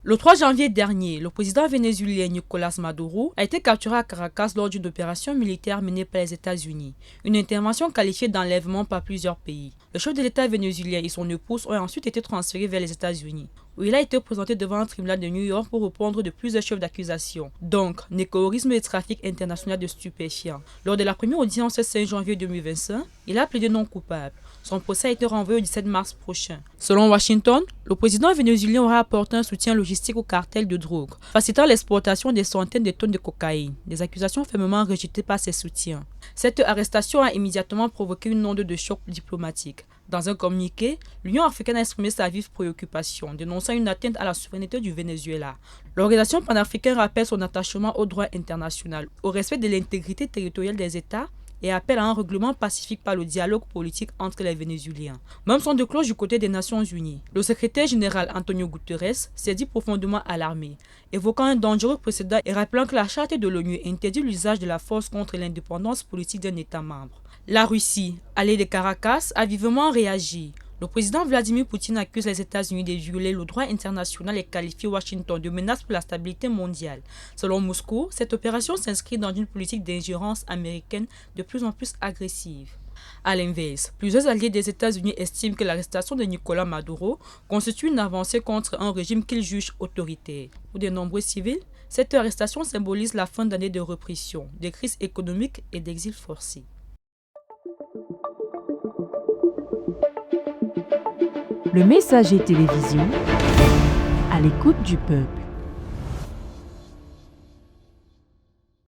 Le 3 janvier dernier, le président vénézuélien Nicolás Maduro a été capturé à Caracas lors d'une opération militaire menée par les États-Unis, une intervention qualifiée d'enlèvement par plusieurs pays. Le chef de l'État vénézuélien et son épouse ont ensuite été transférés vers les États-Unis, où il a été présenté devant un tribunal de New York pour répondre de plusieurs chefs d'accusation, donc terrorisme et trafic international de stupéfiants. Lors de la première audience le 5 janvier 2025, il a plaidé non coupable. Son procès a été renvoyé au 17 mars prochain. Selon Washington, le président vénézuélien aura apporté un soutien logistique au cartel de drogue, facilitant l'exportation des centaines de tonnes de cocaïne, des accusations fermement rejetées par ses soutiens. Cette arrestation a immédiatement provoqué une onde de choc diplomatique. Dans un communiqué, l'Union africaine a exprimé sa vive préoccupation, dénonçant une atteinte à la souveraineté du Venezuela. L'organisation panafricaine rappelle son attachement au droit international, au respect de l'intégrité territoriale des États et appelle à un règlement pacifique par le dialogue politique entre les Vénézuéliens. Même son de cloche du côté des Nations Unies. Le secrétaire général Antonio Guterres s'est dit profondément alarmé, évoquant un dangereux précédent et rappelant que la charte de l'ONU interdit l'usage de la force contre l'indépendance politique d'un État membre. La Russie, alliée de Caracas, a vivement réagi. Le président Vladimir Poutine accuse les États-Unis de violer le droit international et qualifie Washington de menace pour la stabilité mondiale. Selon Moscou, cette opération s'inscrit dans une politique d'ingérence américaine de plus en plus agressive. À l'inverse, plusieurs alliés des États-Unis estiment que l'arrestation de Nicolás Maduro constitue une avancée contre un régime qu'ils jugent autoritaire. Pour de nombreux civils, cette arrestation symbolise la fin d'années de répression, de crise économique et d'exil forcé. Le Messager Télévision, à l'écoute du peuple.